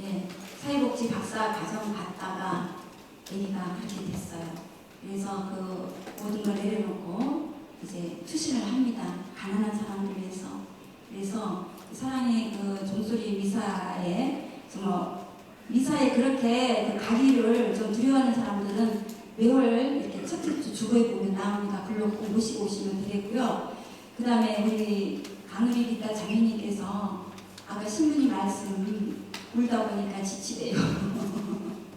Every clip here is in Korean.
예, 사회복지 박사 과정 갔다가 애기가 그렇게 됐어요. 그래서 그 모든 걸 내려놓고 이제 투신을 합니다. 가난한 사람들 위해서. 그래서 사랑의 그 종소리 미사에 정말 미사에 그렇게 그 가기를 좀 두려워하는 사람들은 매월 이렇게 첫째 주 주보에 보면 나옵니다. 글로 꼭 모시고 오시면 되겠고요. 그 다음에 우리 강의리 기타 장로님께서 아까 신부님 말씀 울다 보니까 지치대요.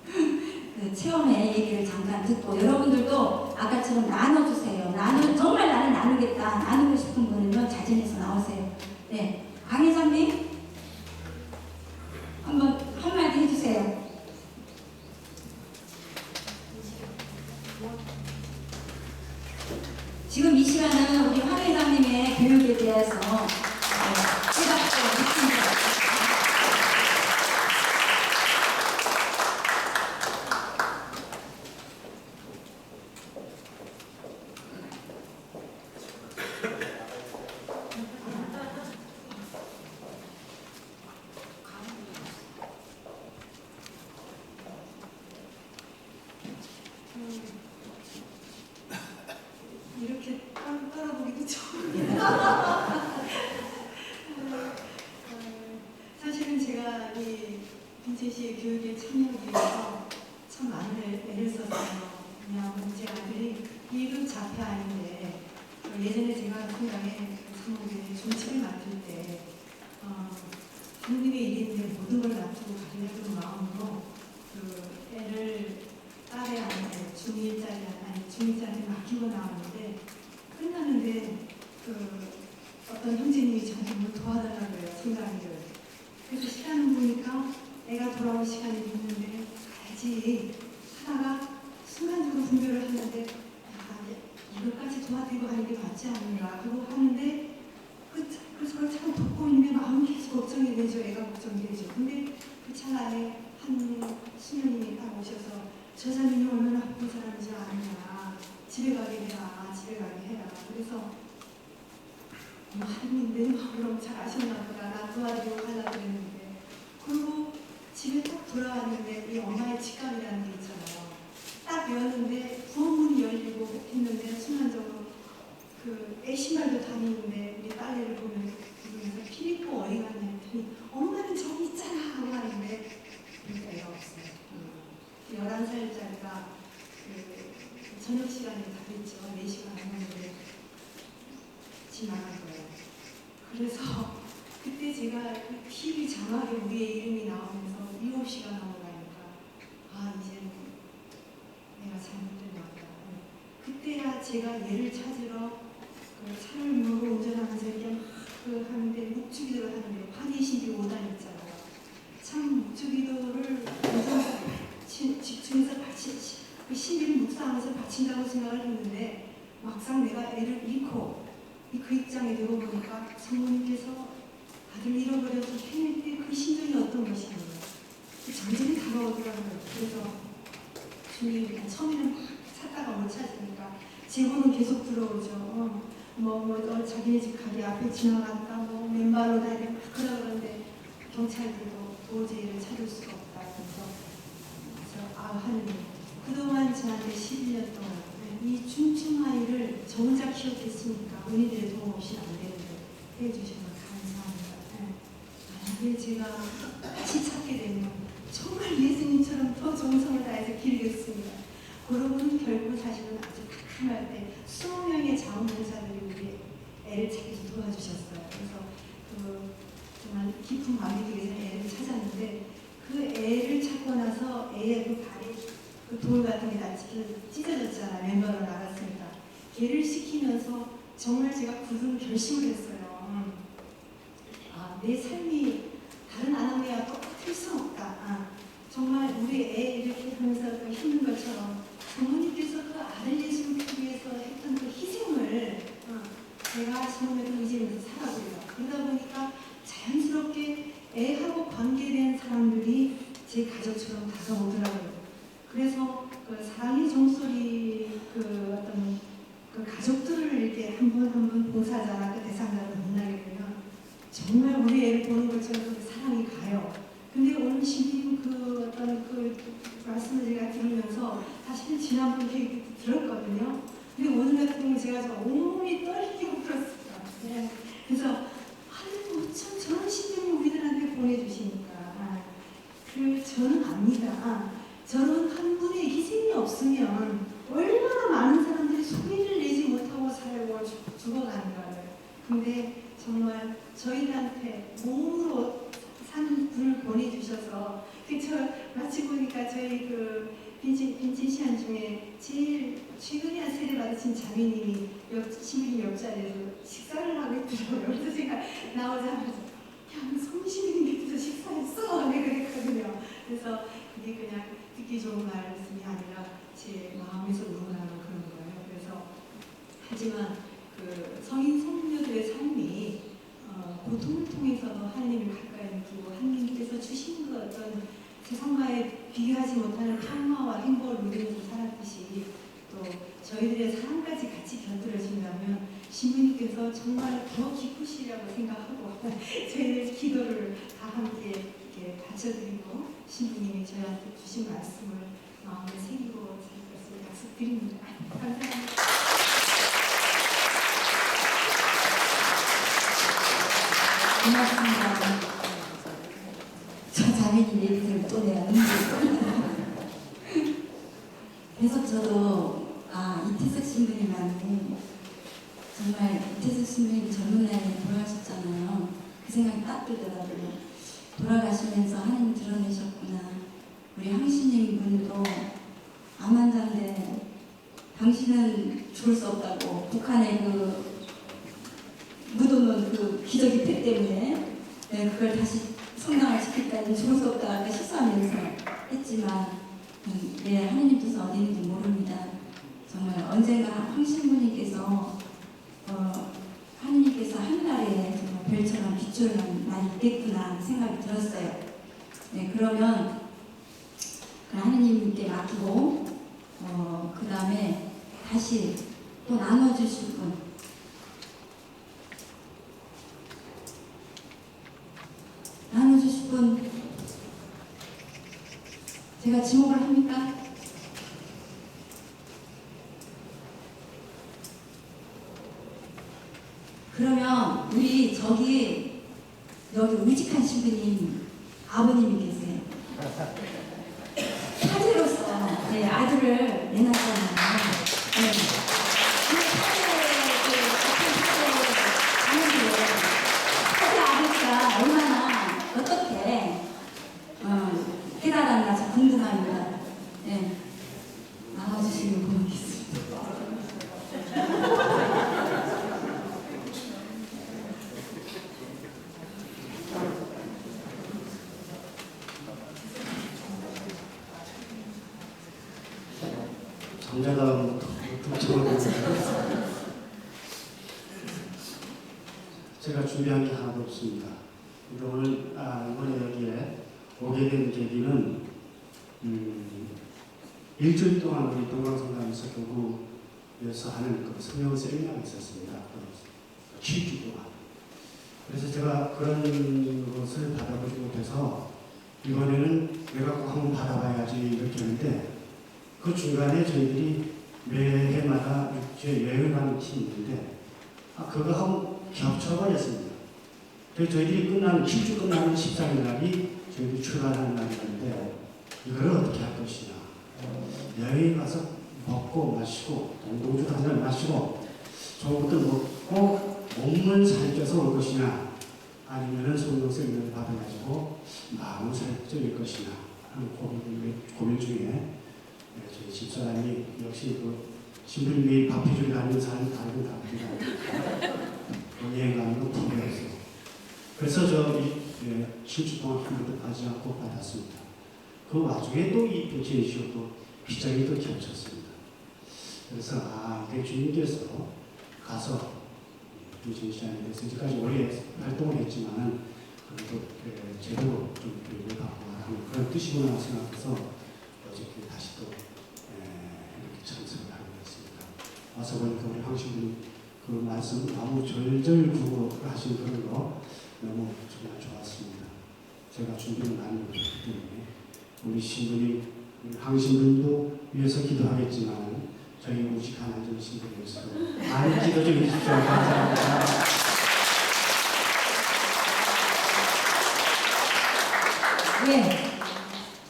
그 체험의 얘기를 잠깐 듣고 여러분들도 아까처럼 나눠주세요. 정말 나는 나누겠다. 나누고 싶은 분은요 자진해서 나오세요. 네, 강 회장님 한번 한마디 해주세요. 지금 이 시간은 우리 황 회장님의 교육에 대해서 해답도 있습니다. 이렇게 따라보기도 처음이에요. 사실은 제가 이 빈체시의 교육에 참여하기 위해서 참 많은 애를 썼어요. 그냥 제 아들이 2급 자폐아인데 예전에 제가 생각에 성모교회 중치를 맡을 때 하느님의 일인데 모든 걸 놔두고 가려는 마음으로 그 애를 딸애한테 중일자한테 맡기고 나왔는데 끝나는데 어떤 형제님이 저한테 뭘 도와달라고 해요. 생각을. 그래서 시간을 보니까 애가 돌아올 시간이 됐는데 가야지 하다가 순간적으로 분별을 하는데 이것까지 도와드리고 하는 게 맞지 않는가 그러고 하는데 그걸 참 돕고 있는데 마음이 계속 걱정이 되죠. 애가 걱정이 되죠. 근데 그 찰나에 한 수녀님이 딱 오셔서 저 자녀이 얼마나 바쁜 사람인지 아느냐. 집에 가게 해라. 집에 가게 해라. 그래서 하느님 내 마음으로 잘 아셨나 보다. 나 도와드리고 가려고 그랬는데 그리고 집에 딱 돌아왔는데 이 엄마의 직감이라는 게 있잖아요. 딱 열었는데 부엌문이 열리고 했는데 순간적으로 그 애 신발도 다니는데 우리 딸애를 보면서 피리포 어디 갔냐 했더니 엄마는 저기 있잖아 하고 하는데 그러니까 애가 없어요. 11살짜리가 그 저녁 시간에 다 됐죠. 4시간 했는데 지나간 거예요. 그래서 그때 제가 TV 자막에 우리의 이름이 나오면서 7시가 넘어가니까 이제 내가 잘못된 것 같다. 그때야 제가 얘를 찾으러 차를 몰고 운전하면서 이렇게 막 하는데 묵주기도를 하는데 파리신비 5단 있잖아요. 참 묵주기도를 집중해서 그 신비를 묵상하면서 바친다고 생각을 했는데 막상 내가 애를 잃고 그 입장에 되고 보니까 성모님께서 아들 잃어버려서 헤맬 때 그 심정이 어떤 것인가 점점이 다가오더라고요. 그래서 주님 처음에는 막 찾다가 못 찾으니까 제보는 계속 들어오죠. 자기네 집 가게 앞에 지나갔다 맨발로 다니고 막 그러는데 경찰들도 도저히 얘를 찾을 수가 없다. 그래서 하느님 그동안 저한테 11년 동안 이 중증아이를 저 혼자 키웠겠습니까? 은희들의 도움 없이는 안 되는데 해주셔서 감사합니다. 만약에 제가 다시 찾게 되면 정말 예수님처럼 더 정성을 다해서 기르겠습니다. 그러고는 결국 사실은 아주 탁함할 때 20명의 자원봉사들이 우리 애를 찾기 도와주셨어요. 그래서 정말 깊은 마음이 들어서 애를 찾았는데 그 애를 찾고 나서 애의 그 발이 그 돌 같은 게 다 찢어졌잖아요. 멤버로 나갔으니까. 걔를 시키면서 정말 제가 굳은 결심을 했어요. 내 삶이 다른 아나무야 똑같을 수 없다. 정말 우리 애 이렇게 하면서 그 힘든 것처럼 부모님께서 그 아들 예수를 위해서 했던 그 희생을 제가 처음에도 의지하면서 살아보려고 그러다 보니까 자연스럽게 애하고 관계된 사람들이 제 가족처럼 다가오더라고요. 그래서 그 사랑의 종소리 어떤 그 가족들을 이렇게 한 번 한 번 봉사자나 그 대상자를 만나게 되면 정말 우리 애를 보는 것처럼 사랑이 가요. 근데 오늘 신부님 그 어떤 그 말씀을 제가 들으면서 사실 지난번 얘기 들었거든요. 근데 오늘 같은 경우는 제가 온몸이 떨리고 그렇습니다. 네. 그래서 하나님 어쩜 저런 신부님 우리들한테 보내주시니까 저는 압니다. 저런 한 분의 희생이 없으면 얼마나 많은 사람들이 소리를 내지 못하고 살고 죽어가는가를. 근데 정말 저희들한테 몸으로 산 분을 보내주셔서 마치 보니까 저희 빈치시안 중에 제일 최근에 세례 받으신 자매님이 신부님 옆자리에서 식사를 하고 있더라고요. 그래서 제가 나오자마자 야, 성신님께서 식사했어? 내가 그랬거든요. 그래서 그게 그냥 듣기 좋은 말씀이 아니라 제 마음에서 우러나는 그런 거예요. 그래서 하지만 그 성인 성녀들의 삶이 고통을 통해서도 하나님을 가까이 느끼고 하나님께서 주신 그 어떤 세상과의 비교하지 못하는 평화와 행복을 누리면서 살았듯이 또 저희들의 삶까지 같이 곁들여진다면 신부님께서 정말 더 기쁘시리라고 생각하고 저희들 기도를 다 함께 이렇게 바쳐드리고 신부님이 저희한테 주신 말씀을 마음에 새기고 살 것을 약속드립니다. 감사합니다. 고맙습니다. 저 자매님 얘기 들으면 또 내가 계속 저도 이태석 신부님한테 정말 이태석 신부님이 젊은 나이에 돌아가셨잖아요. 그 생각이 딱 들더라고요. 돌아가시면서 하나님 드러내셨구나. 우리 황신님 분도 암 환자인데 당신은 죽을 수 없다고 북한의 그 묻어놓은 그 기저귀 폐 때문에 그걸 다시 성장을 시킬까지 죽을 수 없다고 실수하면서 했지만 하나님 뜻은 어디 있는지 모릅니다. 정말 언젠가 황신부님께서 하나님께서 하늘나라에 정말 별처럼 비추는 날이 있겠구나 생각이 들었어요. 그러면 하나님께 맡기고 그 다음에 다시 또 나눠주실 분 나눠주실 분 제가 지목을 합니까? 그러면 우리 여기 우직한 신부님 아버님이 계세요. 사제로서 아들을 내놨잖아요. 사제 아버지가 얼마나 어떻게 깨달았나 궁금합니다. 나와주시면 고맙겠습니다. 정자다음부터 제가 준비한 게 하나도 없습니다. 이번에 여기에 오게 된 계기는 일주일 동안 우리 동방성당에서 교구에서 하는 그 성령 세미나가 있었습니다. 7주 동안. 그래서 제가 그런 것을 받아보지 못해서 이번에는 내가 꼭 한번 받아봐야지 이렇게 했는데 그 중간에 저희들이 매해마다 육지에 여행을 하는 팀이 있는데 그거 한번 겹쳐버렸습니다. 그래서 저희들이 7주 끝나는 14일 날이 저희들이 출발하는 날이었는데 이걸 어떻게 할 것이냐. 여행 가서 먹고 마시고 동동주 한잔 마시고 좋은 것들 먹고 몸을 살쪄서 올 것이냐 아니면은 성령세미나를 받아가지고 마음을 살쪄일 것이냐 하는 고민 중에 저희 집사람이 역시 신부님이 밥 해주려 하는 사람이 다르긴 다릅니다. 여행 가는 거 포기했어요. 그래서 저 7주 동안 한 번도 빠지지 않고 받았습니다. 그 와중에 또 이 배치이시고 또 비장이 또 겹쳤습니다. 그래서 이게 주님께서 가서 배치시하는 데서 이제까지 오래 활동을 했지만은 그래도 제대로 좀 교육을 받고 하는 그런 뜻이구나 생각해서 어저께 다시 또 이렇게 참석을 하게 됐습니다. 와서 보니까 우리 황신님 그 말씀 너무 절절구구로 하신 그런 거 너무 정말 좋았습니다. 제가 준비를 많이 했기 때문에 우리 신부님, 황신부님도 위해서 기도하겠지만 저희 오직 하나님 신부를 위해서도 많이 기도 좀 해주십시오. 감사합니다. 예,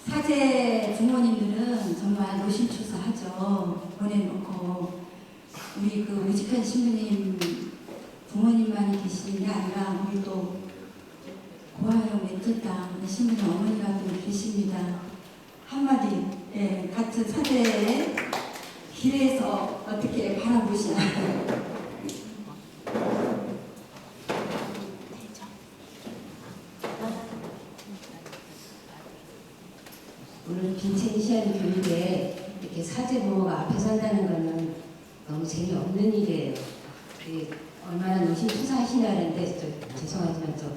사제 부모님들은 정말 노심초사하죠. 보내놓고 우리 그 오직한 신부님 부모님만이 계시는 게 아니라 우리 또 고아영 멘토다 신부님 어머니가 또 계십니다. 한마디 같은 사제의 길에서 어떻게 바라보시나요? 오늘 빈첸시안 교육에 이렇게 사제 부모가 앞에 선다는 거는 너무 재미없는 일이에요. 얼마나 노심초사하시냐는데 죄송하지만 저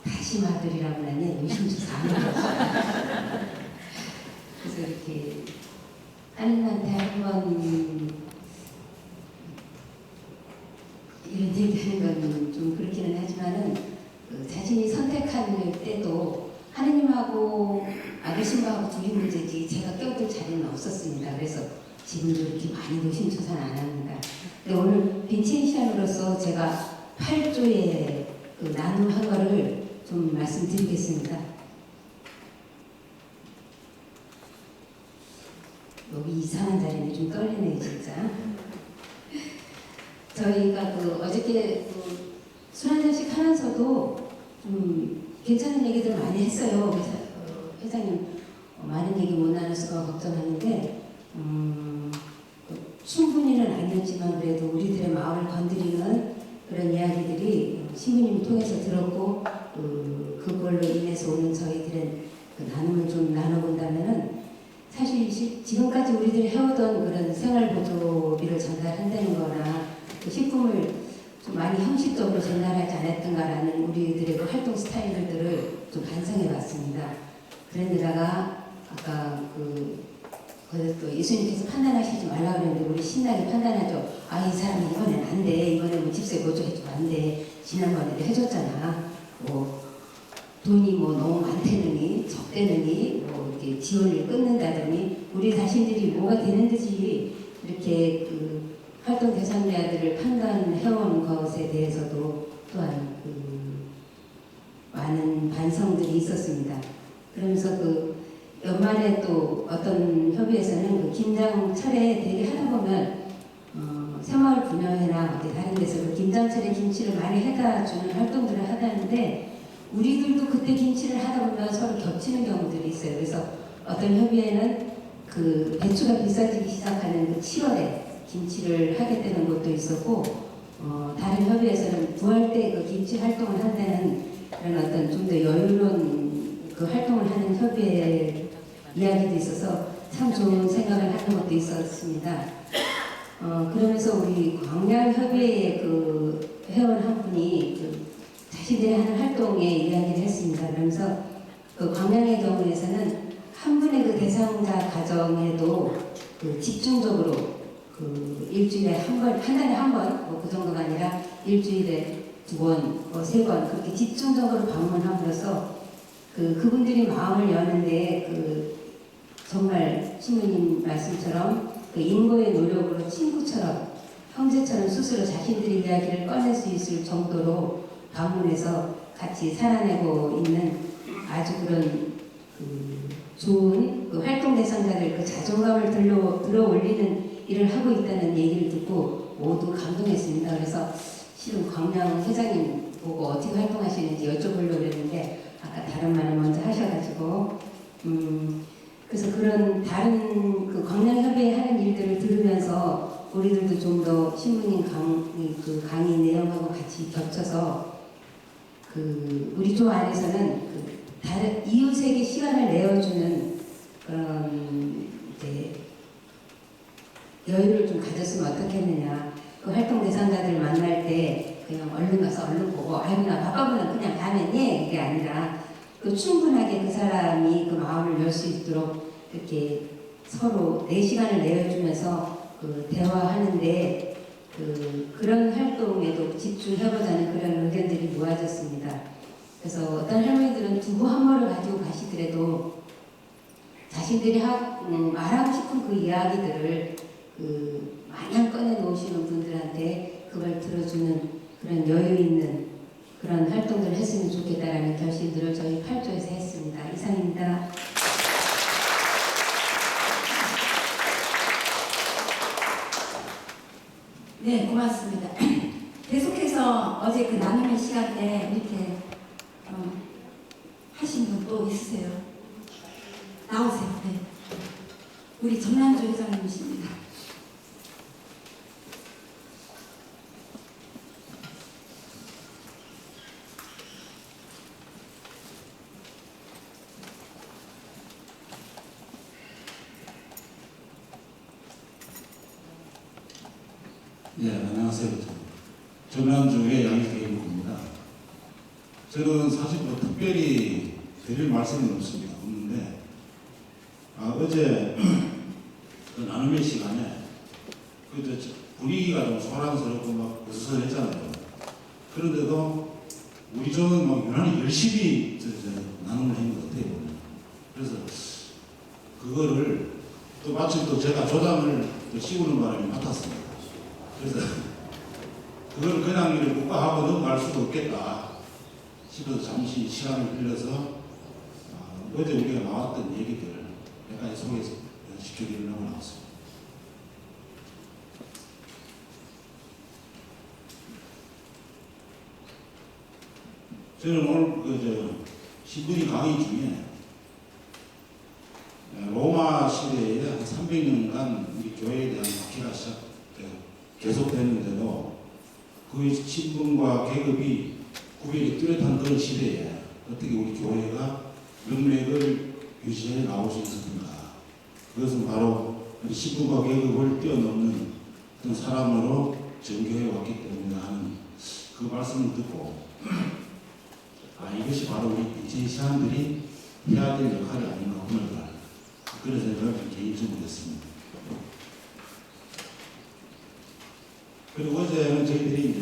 다시 아들이라고 하니 노심초사 안 해요. 그래서 이렇게 하느님한테 한번 이런 얘기하는 건 좀 그렇기는 하지만은 자신이 선택할 때도 하느님하고 아들 신부하고 둘이 문제지 제가 껴들 자리는 없었습니다. 그래서 지금도 이렇게 많이 노심초사는 안 합니다. 근데 오늘 빈첸시안으로서 제가 8조의 그 나눔한 거를 좀 말씀드리겠습니다. 여기 이상한 자리는 좀 떨리네요, 진짜. 저희가 어저께 술 한 잔씩 하면서도 좀 괜찮은 얘기들 많이 했어요. 회장님 많은 얘기 못 나눌까 걱정하는데 충분히는 아니었지만 그래도 우리들의 마음을 건드리는 그런 이야기들이 신부님 통해서 들었고 그걸로 인해서 오는 저희들의 그 나눔을 좀 나눠본다면은 사실 지금까지 우리들이 해오던 그런 생활보조비를 전달한다는 거나 그 식품을 좀 많이 형식적으로 전달하지 않았던가라는 우리들의 그 활동 스타일들을 좀 반성해 봤습니다. 그런데다가 아까 또 예수님께서 판단하시지 말라 그랬는데 우리 신나게 판단하죠. 아, 이 사람이 이번엔 안 돼. 이번에 뭐 집세 보조해주면 안 돼. 지난번에도 해줬잖아. 뭐 돈이 뭐 너무 많다느니 적대느니 뭐 이렇게 지원을 끊는다더니 우리 자신들이 뭐가 되는 듯이 이렇게 활동 대상자들을 판단해오는 것에 대해서도 또한 많은 반성들이 있었습니다. 그러면서 연말에 또 어떤 협의회에서는 김장철에 되게 하다 보면 새마을 분야회나 어디 다른 데서 김장철에 김치를 많이 해다 주는 활동들을 하다는데 우리들도 그때 김치를 하다 보면 서로 겹치는 경우들이 있어요. 그래서 어떤 협의회는 배추가 비싸지기 시작하는 7월에 김치를 하게 되는 것도 있었고 다른 협의회에서는 부활 때 김치 활동을 한다는 그런 어떤 좀 더 여유로운 활동을 하는 협의회 이야기도 있어서 참 좋은 생각을 하는 것도 있었습니다. 그러면서 우리 광양협의회의 회원 한 분이 자신들이 하는 활동에 이야기를 했습니다. 그러면서 광양의 경우에서는 한 분의 대상자 가정에도 집중적으로 일주일에 한 달에 한 번, 그 정도가 아니라 일주일에 2번, 3번 그렇게 집중적으로 방문함으로써 그분들이 마음을 여는데 정말 신부님 말씀처럼 인고의 노력으로 친구처럼 형제처럼 스스로 자신들의 이야기를 꺼낼 수 있을 정도로 방문해서 같이 살아내고 있는 아주 그런 좋은 활동 대상자들 자존감을 들어 올리는 일을 하고 있다는 얘기를 듣고 모두 감동했습니다. 그래서 실은 광양 회장님 보고 어떻게 활동하시는지 여쭤보려고 그랬는데 아까 다른 말을 먼저 하셔가지고 그래서 그런 다른 광양협의회 하는 일들을 들으면서 우리들도 좀 더 신부님 강의 내용하고 같이 겹쳐서 우리 조 안에서는 다른 이웃에게 시간을 내어주는 그런 여유를 좀 가졌으면 어떻겠느냐. 활동 대상자들 만날 때 그냥 얼른 가서 얼른 보고 아이고 나 바빠보면 그냥 가면 이게 아니라 충분하게 그 사람이 마음을 열 수 있도록 이렇게 서로 내 시간을 내어주면서 대화하는데 그런 활동에도 집중해보자는 그런 의견들이 모아졌습니다. 그래서 어떤 할머니들은 두부 한 모를 가지고 가시더라도 자신들이 말하고 싶은 그 이야기들을 마냥 꺼내놓으시는 분들한테 그걸 들어주는 그런 여유 있는 그런 활동들을 했으면 좋겠다라는 결심들을 저희 8조에서 했습니다. 이상입니다. 네, 고맙습니다. 계속해서 어제 그 나눔의 시간 때 이렇게 하신 분 또 있으세요? 나오세요. 네. 우리 정남주 회장님이십니다. 네, 안녕하세요. 전남주의 양익대입니다. 저는 사실 뭐 특별히 드릴 말씀은 없습니다. 없는데 어제 그 나눔의 시간에 분위기가 좀 소란스럽고 막 어수선했잖아요. 그런데도 우리 조는 막 유난히 열심히 나눔을 한 것 같아요. 그래서 그거를 또 마침 또 제가 조장을 또 씌우는 바람에 맡았습니다. 그래서 그걸 그냥 이렇게 묵과하고 넘어갈 수도 없겠다 싶어서 잠시 시간을 빌려서 어제 우리가 나왔던 얘기들을 몇 가지 소개시켜드리려고 나왔습니다. 저는 오늘 신부님 강의 중에 로마 시대에 한 300년간 우리 교회에 대한 박해가 계속되는데도 그 신분과 계급이 구별이 뚜렷한 그런 시대에 어떻게 우리 교회가 명맥을 유지해 나올 수 있었는가. 그것은 바로 우리 신분과 계급을 뛰어넘는 어떤 사람으로 전교해 왔기 때문에 하는 그 말씀을 듣고 이것이 바로 우리 제시안들이 해야 될 역할이 아닌가 오늘날 그런 생각을 개인적으로 했습니다. 그리고 어제는 저희들이 이제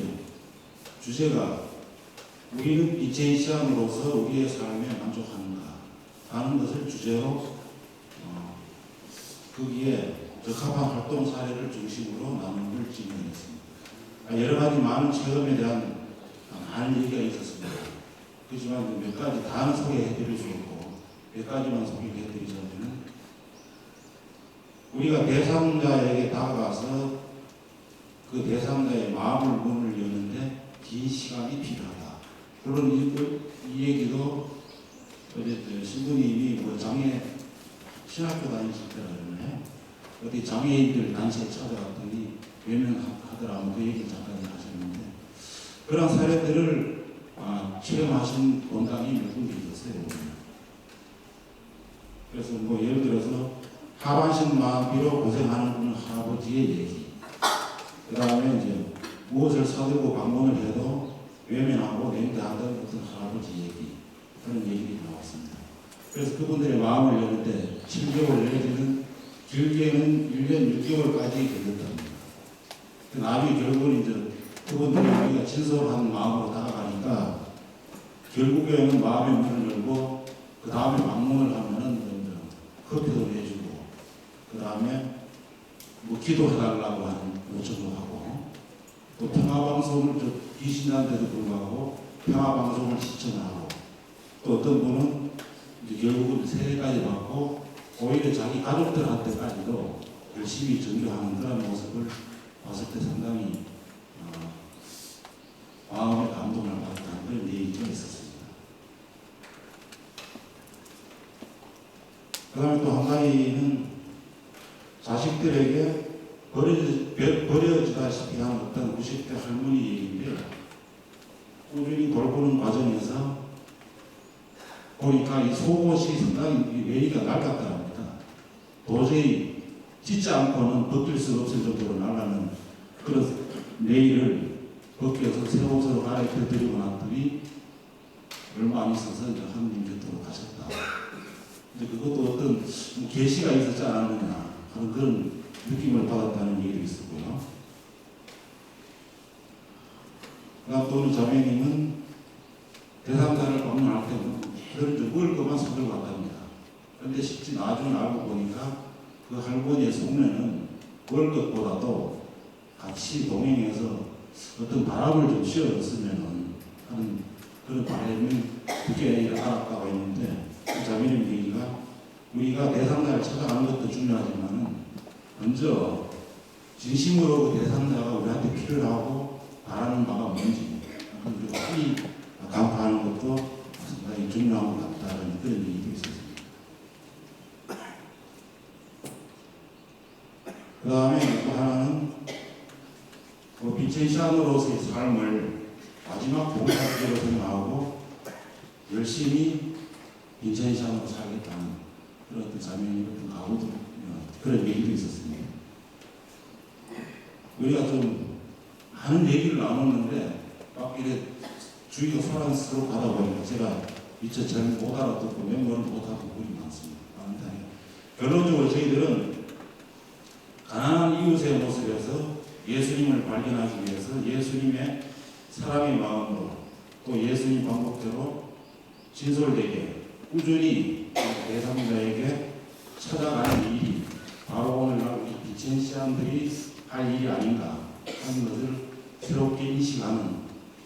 주제가 우리는 이제시안으로서 우리의 삶에 만족하는가 하는 것을 주제로 거기에 적합한 활동 사례를 중심으로 나눔을 진행했습니다. 여러 가지 많은 체험에 대한 많은 얘기가 있었습니다. 그렇지만 몇 가지 다는 소개해드릴 수 없고 몇 가지만 소개해드리자면 우리가 대상자에게 다가가서 그 대상자의 마음을 문을 여는데 긴 시간이 필요하다. 물론 이 얘기도 어제 신부님이 장애 신학교 다니실 때라 그러네. 어디 장애인들 단체에 찾아갔더니 외면하더라고 그 얘기를 잠깐 하셨는데 그런 사례들을 체험하신 본당이 몇 군데 있었어요. 그래서 예를 들어서 하반신만 비로 고생하는 할아버지의 얘기. 그 다음에 이제 무엇을 사들고 방문을 해도 외면하고 냉대하던 어떤 할아버지 얘기 그런 얘기들이 나왔습니다. 그래서 그분들의 마음을 여는데 7개월 내지는 길게는 1년 6개월까지 걸렸답니다. 나중에 결국은 이제 그분들이 우리가 진솔한 마음으로 다가가니까 결국에는 마음의 문을 열고 그 다음에 방문을 하면은 커피도 해주고 그 다음에 기도해달라고 하는 요청도 하고 또 평화방송을 귀신한테도 불구하고 평화방송을 시청하고 또 어떤 분은 이제 결국은 세례까지 받고 오히려 자기 가족들한테까지도 열심히 전교하는 그런 모습을 봤을 때 상당히 마음의 감동을 받았다는 그런 얘기가 있었습니다. 그 다음에 또 한 가지는 자식들에게 버려지다시피 한 어떤 90대 할머니 얘기인데 꾸준히 돌보는 과정에서 보니까 이 속옷이 상당히 외리가 낡았다 합니다. 도저히 찢지 않고는 벗길 수 없을 정도로 나가는 그런 네일을 벗겨서 새 옷으로 갈아입혀드리고 났더니 얼마 안 있어서 이제 하느님 곁으로 가셨다. 근데 그것도 어떤 계시가 있었지 않았느냐 하는 그런 느낌을 받았다는 얘기도 있었고요. 그다음 또 우리 자매님은 대상자를 방문할 때 늘 먹을 것만 사들고 왔답니다. 그런데 실제 나중에 알고 보니까 그 할머니의 속내는 월급보다도 같이 동행해서 어떤 바람을 좀 씌워줬으면 하는 그런 바람이 그게 알았다고 했는데 그 자매님 얘기가 우리가 대상자를 찾아가는 것도 중요하지만은 먼저 진심으로 그 대상자가 우리한테 필요하고 바라는 바가 뭔지 그리고 빨리 간파하는 것도 상당히 중요한 것 같다는 그런 얘기도 있었습니다. 그 다음에 또 하나는 그 빈첸시안으로서의 삶을 마지막 봉사자로 생각하고 열심히 빈첸시안으로 살겠다는 그런 어떤 자매님 같은 각오도 그런 얘기도 있었습니다. 우리가 좀 많은 얘기를 나눴는데 막 이래 주의가 소란스럽고 하다 보니까 제가 미처 잘 못 알아듣고 메모를 못하고 부분이 많습니다. 결론적으로 저희들은 가난한 이웃의 모습에서 예수님을 발견하기 위해서 예수님의 사랑의 마음으로 또 예수님 방법대로 진솔되게 꾸준히 대상자에게 찾아가는 일이 바로 오늘날 우리 빈첸시안들이 할 일이 아닌가 하는 것을 새롭게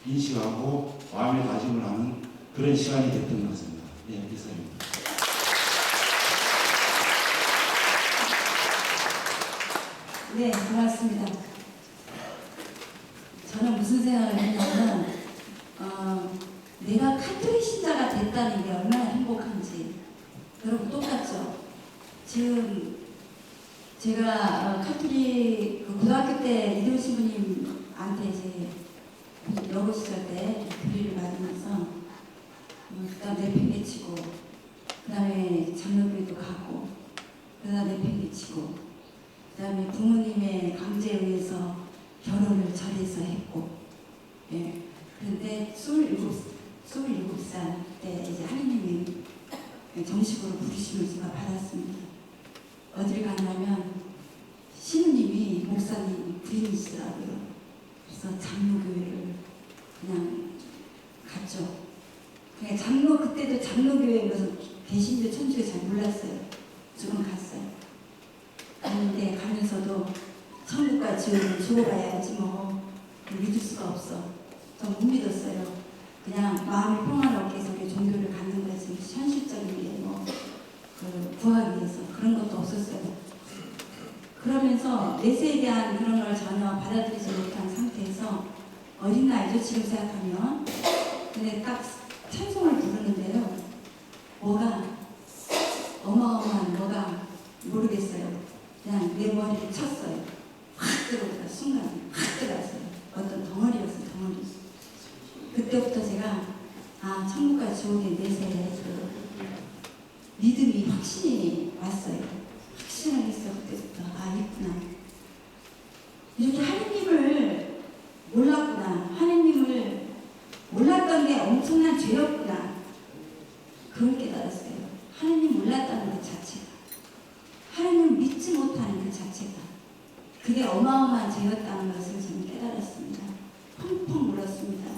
인식하고 마음의 다짐을 하는 그런 시간이 됐던 것 같습니다. 예, 이상입니다. 네, 고맙습니다. 저는 무슨 생각을 했냐면 내가 카톨릭 신자가 됐다는 게 얼마나 행복한지 여러분 똑같죠? 지금 제가 카톨릭 고등학교 때 이대호 신부님한테 이제 여고 시절 때 교리를 받으면서 그다음 내팽개치고 그다음에 장로교회도 가고 그다음에 내팽개치고 그다음에 부모님의 강제에 의해서 결혼을 절에서 했고 예. 그런데 27살 때 이제 하느님이 정식으로 부르심을 제가 받았습니다. 어딜 갔냐면 신우님이 목사님 부인이시더라고요. 그래서 장로교회를 그냥 갔죠. 그냥 그때도 장로교회에 계신데 천주교 잘 몰랐어요. 지금 갔어요. 갔는데 가면서도 천국과 지옥을 주고가야지 뭐 믿을 수가 없어. 전 못 믿었어요. 그냥 마음이 평안하게 해서 우리 종교를 갖는 거지 현실적인 게그 구하기 위해서 그런 것도 없었어요. 그러면서 내세에 대한 그런 걸 전혀 받아들이지 못한 상태에서 어린 나이죠 지금 생각하면. 근데 딱 찬송을 부르는데요. 뭐가 어마어마한 뭐가 모르겠어요. 그냥 내 머리를 쳤어요. 확 들어오더라. 순간 확 들어왔어요. 어떤 덩어리였어요. 덩어리. 그때부터 제가 천국과 지옥의 내세에 믿음이 확신이 왔어요. 확신을 했어요. 그때부터 있구나. 이렇게 하느님을 몰랐구나. 하느님을 몰랐던 게 엄청난 죄였구나. 그걸 깨달았어요. 하느님 몰랐다는 것 자체가, 하느님 믿지 못하는 것 자체가 그게 어마어마한 죄였다는 것을 저는 깨달았습니다. 펑펑 울었습니다.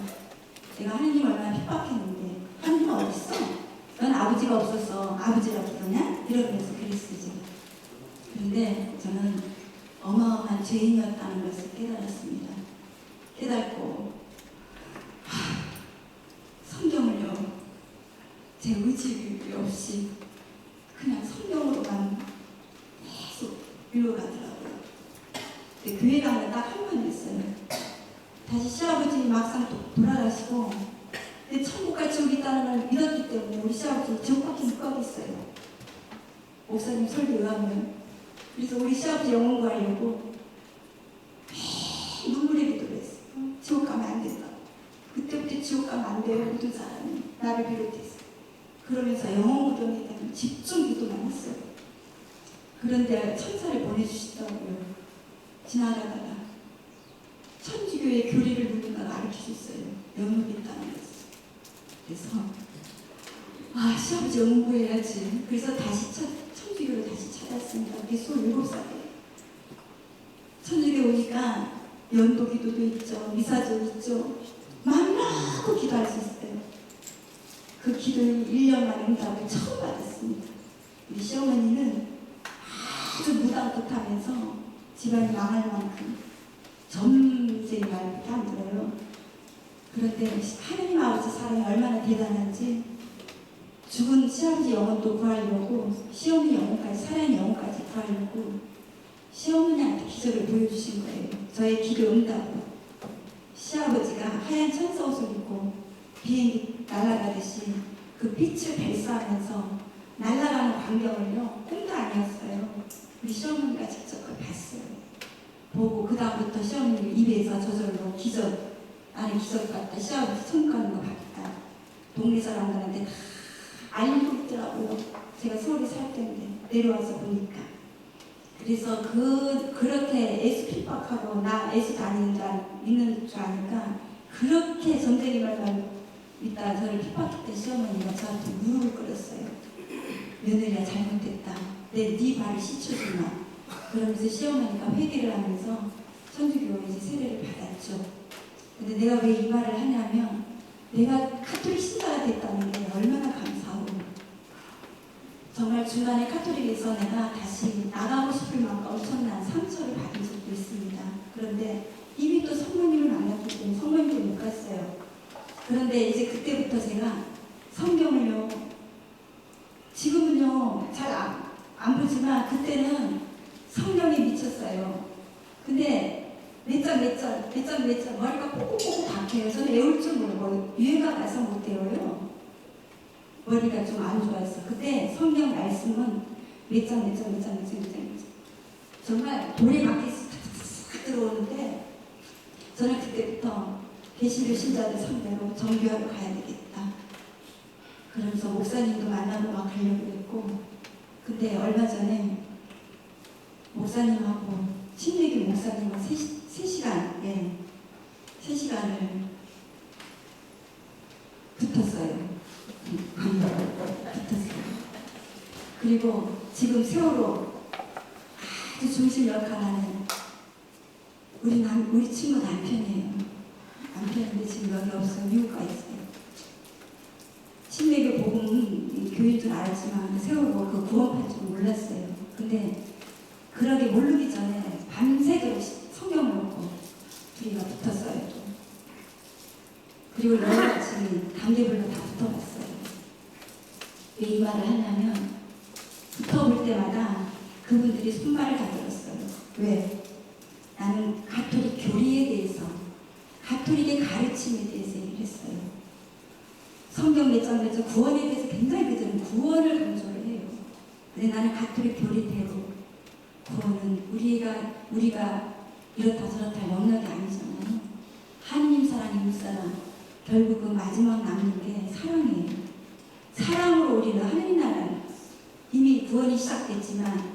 내가 하느님 얼마나 핍박했는데 하느님 어딨어? 넌 아버지가 없어서 아버지라고 그러냐? 이러면서 그랬어요. 그런데 저는 어마어마한 죄인이었다는 것을 깨달았습니다. 깨닫고 성경을요 제 의지 없이 그냥 성경으로만 계속 읽어가더라고요. 근데 교회 가면 딱 한 번 있어요. 다시 시아버지 막상 돌아가시고 근데 천국과 지옥이 있다는 걸 믿었기 때문에 우리 시아버지 지옥밖에 못 가겠어요. 목사님 설교에 의하면. 그래서 우리 시아버지 영혼 구하려고 눈물의 기도를 했어요. 지옥 가면 안 된다. 그때부터 지옥 가면 안 돼요. 모든 사람이 나를 비롯해서. 그러면서 영혼 구원에 대한 집중 기도만 했어요. 그런데 천사를 보내주시더라고요. 지나가다가 천주교의 교리를 누군가 가르쳐줬어요. 영혼이 있다는 것을. 그래서 시아버지 영혼 구해야지. 그래서 다시 천주교를 다시 찾았습니다. 그게 27살이에요. 천주교 오니까 연도 기도도 있죠. 미사도 있죠. 만나고 기도할 수 있어요. 그 기도를 1년 만에 응답을 처음 받았습니다. 우리 시어머니는 아주 무당뜻하면서 집안이 망할 만큼 점쟁이 말밖에 안 들어요. 그런데 하느님 아버지 사랑이 얼마나 대단한지 죽은 시아버지 영혼도 구하려고 시어머니 영혼까지, 살아있는 영혼까지 구하려고 시어머니한테 기적을 보여주신 거예요. 저의 기도 응답으로. 시아버지가 하얀 천사 옷을 입고 비행기 날아가듯이 그 빛을 발사하면서 날아가는 광경을요, 꿈도 아니었어요. 우리 시어머니가 직접 그걸 봤어요. 보고 그 다음부터 시어머니 입에서 저절로 기적, 아니 기적 같다, 시아버지 손 가는 거 봤다, 동네 사람들한테 다 알리고 있더라고요. 제가 서울에 살 때인데 내려와서 보니까. 그래서 그렇게 애수 핍박하고 나 애수 다니는 있는 줄 아니까 그렇게 전쟁이 말만 있다 저를 핍박했던 시어머니가 저한테 무릎을 꿇었어요. 며느리가 잘못했다. 네 발을 씻어주마. 그러면서 시어머니가 회개를 하면서 천주교에 이제 세례를 받았죠. 근데 내가 왜 이 말을 하냐면 내가 카톨릭 신자가 됐다는 게 얼마나 감사하고 정말 중간에 카톨릭에서 내가 다시 나가고 싶을 만큼 엄청난 상처를 받은 적도 있습니다. 그런데 이미 또 성모님을 만났기 때문에 성모님께 못 갔어요. 그런데 이제 그때부터 제가 성경을요, 지금은요 잘 안 보지만 그때는 성경에 미쳤어요. 근데 몇 장 머리가 꼭꼭꼭 박혀요. 저는 외울 줄 모르고 유행가 가서 못 외워요. 머리가 좀 안 좋아서. 그때 성경 말씀은 몇 장 정말 돌에 박혀 싹 들어오는데 저는 그때부터 개신교 신자들 상대로 정교하러 가야 되겠다. 그러면서 목사님도 만나러 막 가려고 했고, 근데 얼마 전에 목사님하고 신내교 목사님과 3시간을 붙었어요. 그리고 지금 세월호 아주 중심 역할하는 우리 친구 남편이에요. 남편인데 지금 여기 없어요. 미국 가 있어요. 신내교 복음 교회인 줄 알았지만 세월호 그 구원판 줄 몰랐어요. 근데 그러게 모르기 전에 밤새도록 성경을 놓고 둘이가 붙었어요. 그리고 여러같이 단계별로 다 붙어봤어요. 왜 이 말을 하냐면 붙어볼 때마다 그분들이 손발을 다 들었어요. 왜? 나는 가톨릭 교리에 대해서, 가톨릭의 가르침에 대해서 얘기를 했어요. 성경 몇 장 구원에 대해서 굉장히 그들은 구원을 강조를 해요. 근데 나는 가톨릭 교리대로 구원은 우리가 이렇다 저렇다 영역이 아니잖아요. 하느님 사랑, 이웃 사랑, 결국은 마지막 남는 게 사랑이에요. 사랑으로 우리는 하느님 나라는 이미 구원이 시작됐지만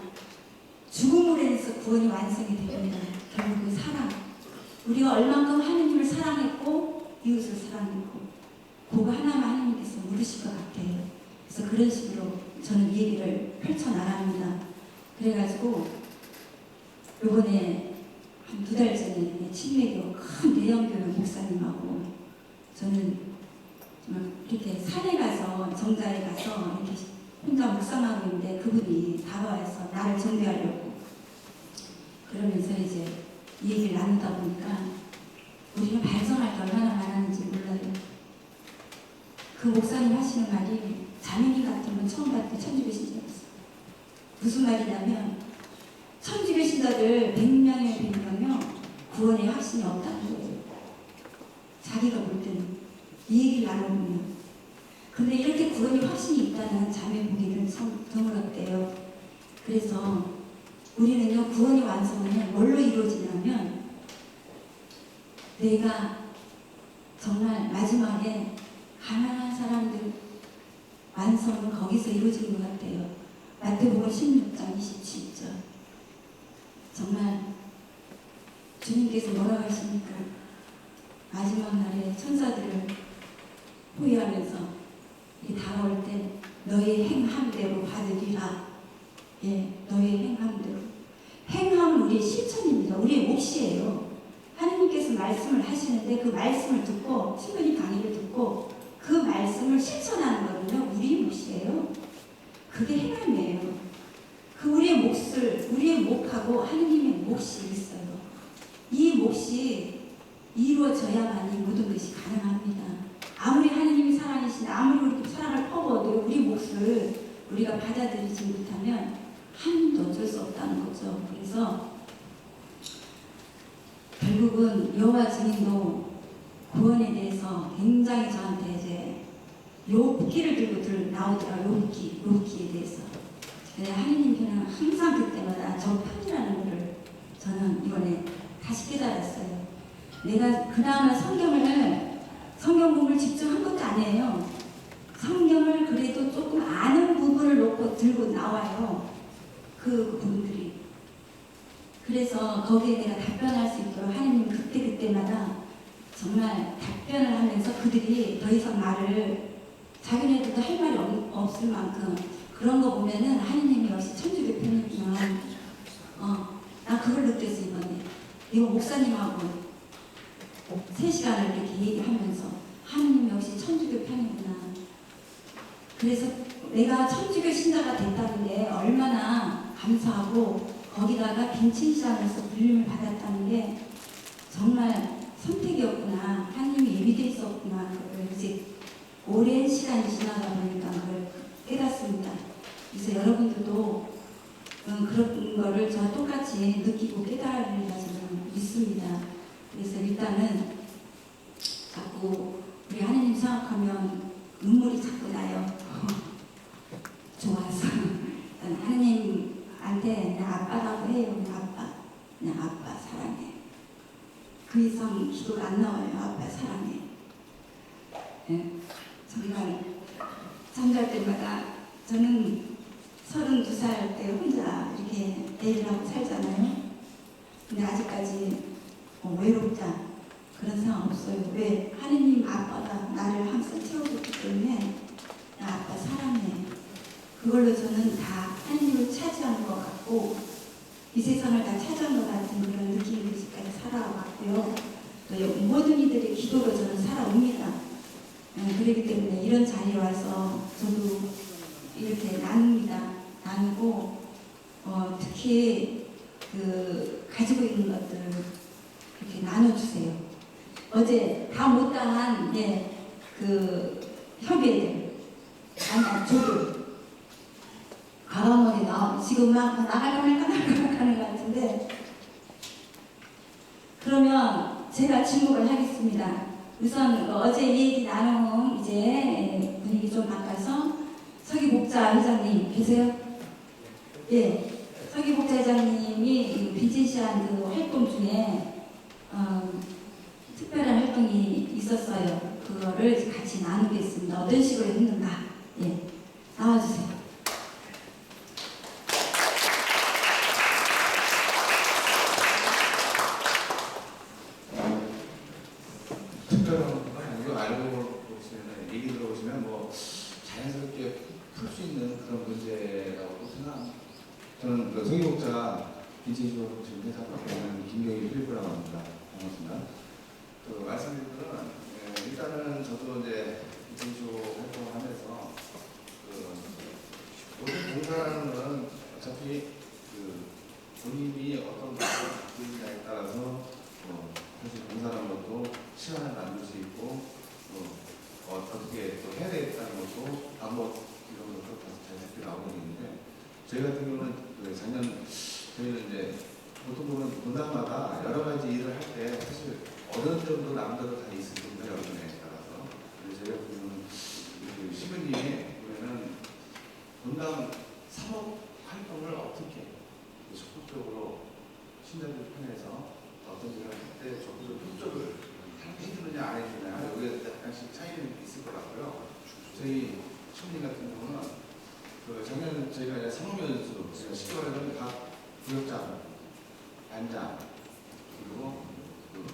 죽음으로 인해서 구원이 완성이 됩니다. 결국은 사랑. 우리가 얼만큼 하느님을 사랑했고 이웃을 사랑했고 그거 하나만 하느님께서 물으실 것 같아요. 그래서 그런 식으로 저는 이 얘기를 펼쳐나갑니다. 그래가지고 요번에 한 2달 전에 친례교 큰 대형교회 목사님하고 저는 정말 이렇게 산에 가서 정자에 가서 이렇게 혼자 묵상하고 있는데 그분이 다가와서 나를 정죄하려고 그러면서 이제 이 얘기를 나누다 보니까 우리는 반성할 게 얼마나 많았는지 몰라요. 그 목사님 하시는 말이 자매님 같은 건 처음 봤을 때 천주교 신자였어요. 무슨 말이냐면 천주교 신자들 100명에 100명이요 구원의 확신이 없다는 거예요. 자기가 볼 때는 이 얘기를 나눠보면. 근데 이렇게 구원의 확신이 있다는 자매 보기는 드물었대요. 그래서 우리는요 구원의 완성은 뭘로 이루어지냐면 내가 정말 마지막에 가난한 사람들 완성은 거기서 이루어지는 것 같아요. 마태복음 16장 27절. 정말 주님께서 뭐라고 하십니까? 마지막 날에 천사들을 포위하면서 다가올 때 너의 행함대로 받으리라. 예, 너의 행함대로. 행함은 우리의 실천입니다. 우리의 몫이에요. 하나님께서 말씀을 하시는데 그 말씀을 듣고 친구님 강의를 듣고 그 말씀을 실천하는 거는요 우리의 몫이에요. 그 그게 행함이에요. 그 우리의 몫을, 우리의 몫하고 하느님의 몫이 있어요. 이 몫이 이루어져야만이 모든 것이 가능합니다. 아무리 하느님이 사랑이신데 아무리 우리 사랑을 퍼부어도 우리 몫을 우리가 받아들이지 못하면 하나님도 어쩔 수 없다는 거죠. 그래서 결국은 여호와 증인도 구원에 대해서 굉장히 저한테 이제 욥기를 들고 나오더라고요. 욥기에 대해서. 하느님 편은 항상 그때마다 저 편이라는 것을 저는 이번에 다시 깨달았어요. 내가 그나마 성경 공부를 직접 한 것도 아니에요. 성경을 그래도 조금 아는 부분을 놓고 들고 나와요. 그 부분들이. 그래서 거기에 내가 답변할 수 있도록 하느님 그때마다 정말 답변을 하면서 그들이 더 이상 말을 자기네들도 할 말이 없을 만큼 그런 거 보면은 하느님이 역시 천주교 편이구나. 나 그걸 느꼈어 이번에. 이거 목사님하고 3시간을 이렇게 얘기하면서 하느님 역시 천주교 편이구나. 그래서 내가 천주교 신자가 됐다는 게 얼마나 감사하고 거기다가 빈칭시하면서 불림을 받았다는 게 정말 선택이었구나. 하느님이 예비돼 있었구나. 그걸 이제 오랜 시간이 지나다 보니까 그걸 깨닫습니다. 그래서 여러분들도 그런 거를 저와 똑같이 느끼고 깨달으리라 저는 믿습니다. 그래서 일단은 자꾸 우리 하느님 생각하면 눈물이 자꾸 나요. 좋아서 하느님한테 내 아빠라고 해요. 내 아빠 사랑해. 그 이상 기도가 안 나와요. 아빠 사랑해. 네, 정말 잠잘 때마다 저는 32살 때 혼자 이렇게 애를 하고 살잖아요. 근데 아직까지 외롭다 그런 생각 없어요. 왜? 하느님 아빠가 나를 항상 채워줬기 때문에 나 아빠 사랑해. 그걸로 저는 다 하느님을 차지한 것 같고 이 세상을 다 차지한 것 같은 그런 느낌으로 지금까지 살아왔고요. 또 모든 이들의 기도로 저는 살아옵니다. 그렇기 때문에 이런 자리에 와서 저도 이렇게 나누고 특히 그 가지고 있는 것들 이렇게 나눠주세요. 어제 다 못당한 그 협의들 저도 과감하게 지금 막 나갈까 말까 하는 것 같은데 그러면 제가 질문을 하겠습니다. 우선 어제 얘기 나눈 이제 분위기 좀 바꿔서 서기복자 회장님 계세요? 예, 서기복자 회장님이 비제시한 그 활동 중에 특별한 활동이 있었어요. 그거를 같이 나누겠습니다. 어떤 식으로 했는가? 예, 나와주세요. 특별한 건 아니고 알고 보시면 얘기 들어보시면 뭐 자연스럽게 풀 수 있는 그런 문제라고 생각합니다. 저는 그 서기복자 빈체이조 지금 회사 갖고 있는 김경희 필부라고 합니다. 반갑습니다. 그 말씀드린 거는 일단은 저도 이제 빈체이조 활동을 하면서 그 모든 봉사라는 건 어차피 그 본인이 어떤 것을 갖고 있느냐에 따라서 사실 봉사라는 것도 시간을 나눌 수 있고 어떻게 또 해야 되겠다는 것도 방법 이런 것도 자연스럽게 나오고 있는데 저희 같은 경우는 저희는 이제 보통 보면 분당마다 여러 가지 일을 할 때 사실 어느 정도 남들도 다 있을 겁니다. 여론에 따라서. 그래서 저희 같은 경우는 그 시민님이 보면은 분당 사업 활동을 어떻게 적극적으로 신자들 편에서 어떤 일을 할 때 적극적으로 협조를 해주느냐 안 해주느냐 여기에 약간씩 차이는 있을 것 같고요. 저희 시민님 같은 경우는 그 작년 저희가 이제 상업연수 제가 10개월에는 각 구역장, 반장 그리고 그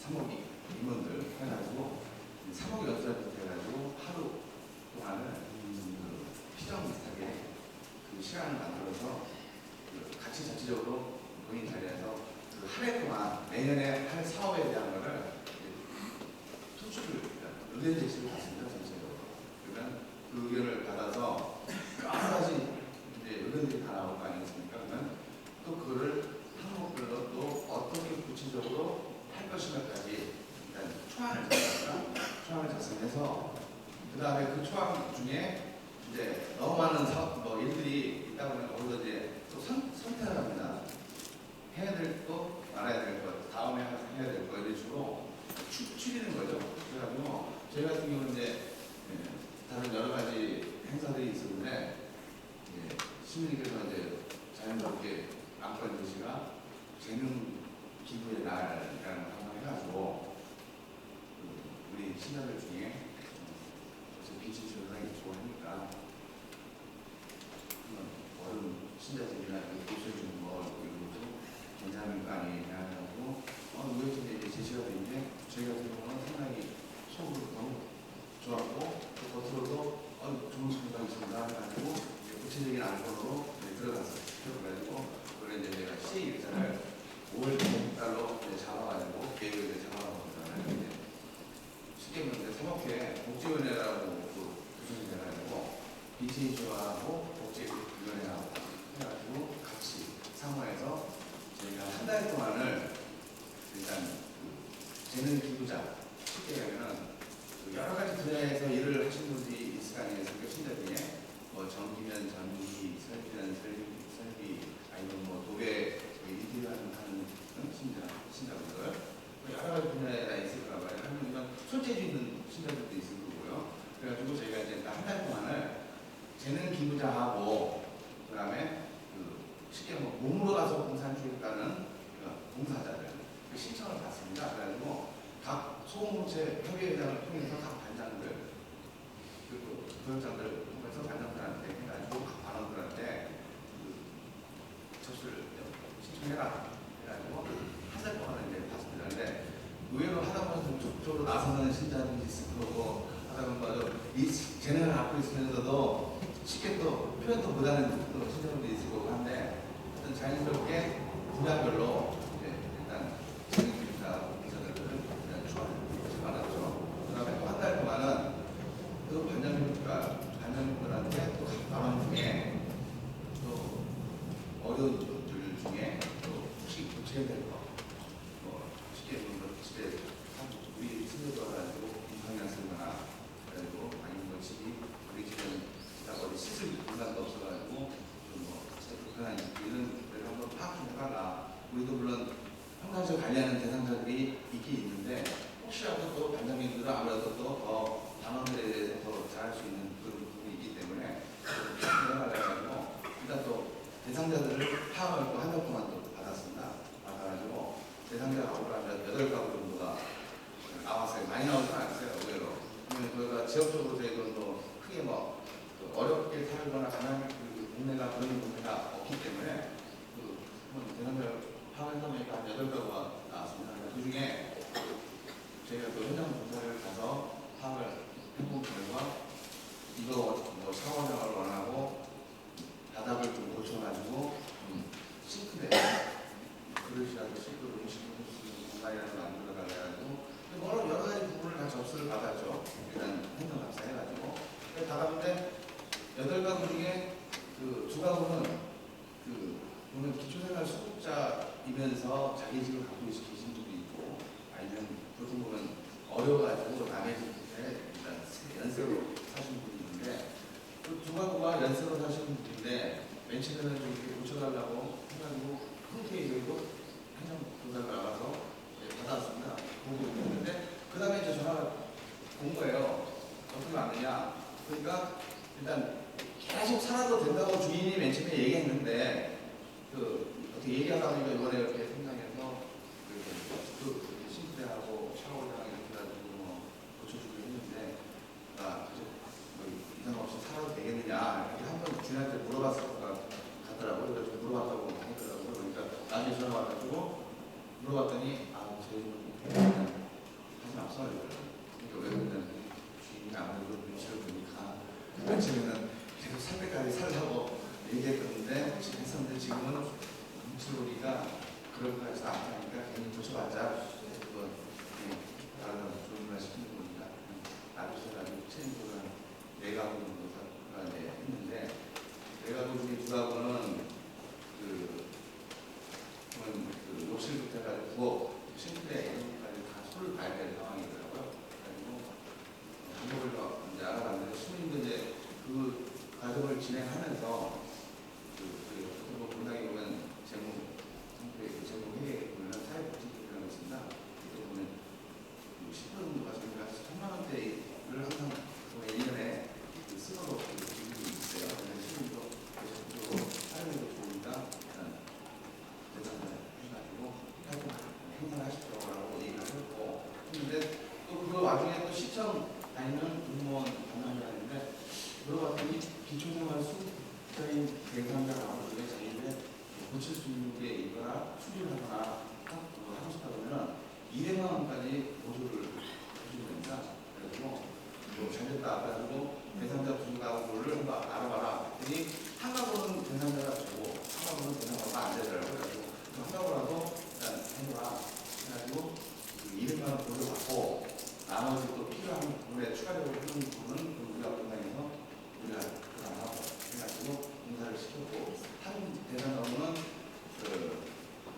사목이 임원들 해가지고 사목 연수를 해가지고 하루 동안을 그 피정 비슷하게 그 시간을 만들어서 그 같이 전체적으로 본인 자리에서 그 한 해 동안 내년에 할 사업에 대한 거를 투출을 의견 제시를 받습니다. 전체적으로. 그러니까 그 의견을 받아서 여러 가지 의견들이 다 나올 거 아니겠습니까? 그러면 또 그거를 항목별로 또 어떻게 구체적으로 할 것인가까지 일단 초안을 작성해서 그 다음에 그 초안 중에 이제 너무 많은 뭐 일들이 있다 보면 거기서 이제 또 선택을 합니다. 해야 될 거, 말아야 될 거, 다음에 해야 될 거 이런 식으로 추리는 거죠. 그래가지고 저희 같은 경우는 이제 다른 여러 가지 행사들이 있었는데 시민님께서 이제 자연스럽게 안건 제시가 재능 기부의 날이라는 걸 한번 해가지고 우리 신자들 중에 빛이 전하기 좋아하니까 어른 신자들이나 교수를 주는 거 이것도 괜찮은 거 아니냐 하고 왜 이제 제시가 되는데 저희 같은 경우는 상당히 속으로 너무 좋았고 또 겉으로도 좋은 생각이 있습니다 해가지고 구체적인 안건으로 들어갔어요. 그걸 이제 제가 시의 일자를 5월 달로 잡아가지고 계획을 잡아가지고 쉽게 말하면 새롭게 복지위원회라고 구성해가지고 BTH하고 복지위원회하고 해가지고 같이 상호해서 저희가 한 달 동안을 일단 재능 기부자 쉽게 하면 여러 가지 분야에서 일을 하시는 분들이 있을 거 아니겠습니까? 신자 중에 뭐 전기면 전기, 설비면 설비, 아니면 뭐 도배 일을 하는 신자분들 여러 가지 분야에 있을 거라 봐요. 하면 손재주 있는 신자들도 있을 거고요. 그래가지고 저희가 이제 한 달 동안을 재능 기부자하고 그다음에 쉽게 뭐 몸으로 가서 봉사를 주겠다는 봉사자들 신청을 받습니다. 그래가지고 각 소공동체 협의회장을 통해서 각 반장들 그리고 부역장들 통해서 반장들한테 해가지고 각 반원들한테 접수를 신청해라 해가지고 한 달 동안 이제 받습니다. 근데 의외로 하다 보면 좀 적극적으로 나서는 신자들이 있을 거고 하다 보면 이 재능을 갖고 있으면서도 쉽게 또 표현도 못하는 또 신자들이 있을 거고 한데 하여튼 자연스럽게 분야별로 이제 일단 재능기부자 봉사자들을 일단 추가받았죠. 그 다음에 또 한 달 동안은 그 반장님들한테 또 각 반원 중에 또 어려운 분들 중에 또 혹시 고쳐야 될 거, 뭐 쉽게 보면 집에 우리 친구들 와가지고 인상량 쓰거나 그래가지고 아니면 뭐 집이 우리 집은 딱 어디 씻을 공간도 없어가지고 좀뭐 불편한 이런 데를 한번 파악 좀 해봐라. 우리도 물론 평상시에 관리하는 대상자들이 있긴 있는데 혹시라도 또 반장님들은 아무래도 또 더 단원들에 대해서 더 잘할 수 있는 그런 부분이 있기 때문에 해가지고 일단 또 대상자들을 파악을 또 한 달 동안 또 받았습니다. 받아가지고 대상자가 아무래도 8가구 정도가 나왔어요. 많이 나오진 않았어요. 의외로. 저희가 지역적으로 저희도 크게 뭐 어렵게 살거나 가난한 동네가 그런 동네가 없기 때문에 대상자를 파악하다 보니까 한 8가구가 나왔습니다. 그 중에 저희가 또 현장 조사를 가서 파악을 해본 결과 이거 뭐 샤워장을 원하고 바닥을 좀 고쳐가지고 싱크대 그릇이라도 싱크로 음식을 공간이라도 만들어달라고 여러 가지 부분을 다 접수를 받았죠. 일단 행정 답사해가지고 받았는데 8가구 중에 그 2가구는 오늘 기초생활 수급자이면서 자기 집을 갖고 계신 분도 있고 아니면 보통 보면 어려워가지고 남의 집에 일단 연세로 사시는 분이 있는데 그 2가구가 연세로 사시는 분인데 맨 처음에는 좀 이렇게 고쳐달라고 해가지고 흔쾌히 저희도 행정조사가 나가서 받았습니다. 보고 있는데 그 다음에 이제 전화가 온 거예요. 어떻게 하느냐. 그러니까 일단 계속 살아도 된다고 주인이 맨 처음에 얘기했는데 어떻게 얘기하다 보니까 이번에 이렇게 생각해서 이렇게 싱크대하고 샤워장 이렇게 해가지고 뭐 고쳐주기로 했는데 이상 없이 살아도 되겠느냐 이렇게 한번 주인한테 물어봤을 것 같더라고요. 그래서 물어봤다고 하더라고요. 그러니까 나중에 전화 와가지고 물어봤더니 저희는 하지 앞서요. 그러니까 왜 그러냐면 주인이 아무래도 눈치를 보니까 맨 처음에는 계속 살 때까지 살라고 얘기했었는데 했었는데 지금은 눈치를 보니까 그럴 거 해서 안 하니까 괜히 고쳐봤자 다른 좋은 말 시키는 거니까 나중에 책임져서 4가구 정도가 했는데 외곽도시 주가구는 욕실부터 해가지고 싱크대 이런까지 다 손을 봐야 될 상황이더라고요. 그래가지고 방법을 이제 알아봤는데 시민도 이제 그 과정을 진행하면서 본당에 보면 제목에 보면 사회복지법이라고 있습니다. 이때 보면 10%가 저희가 1000만 원대를 항상 1년에 쓰도록 기준이 있어요. 시민도 적극적으로 사용해도 좋으니까 대상을 해가지고 행사를 하십시오라고 얘기를 했고, 근데 또 그 와중에 또 시청 다니는 공무원 담당자인데 물어봤더니 기초생활 수급자인 대상자가 자기네 고칠 수 있는 게 있거나 수리하거나 하고 싶다 그러면 200만 원까지 보조를 해주는 겁니다. 그래서 잘됐다 그래가지고 대상자 두 가구를 한번 알아봐라 했더니 한 가구는 대상자가 되고 한 가구는 대상자가 안 되더라고요. 그래서 한 가구라도 일단 해봐 해가지고 200만 원 보조 받고 나머지 또 필요한 부분에 추가적으로 하는 부분은 우리가 분당해서 우리가 그다음하고 해가지고 공사를 시켰고, 한 대상자는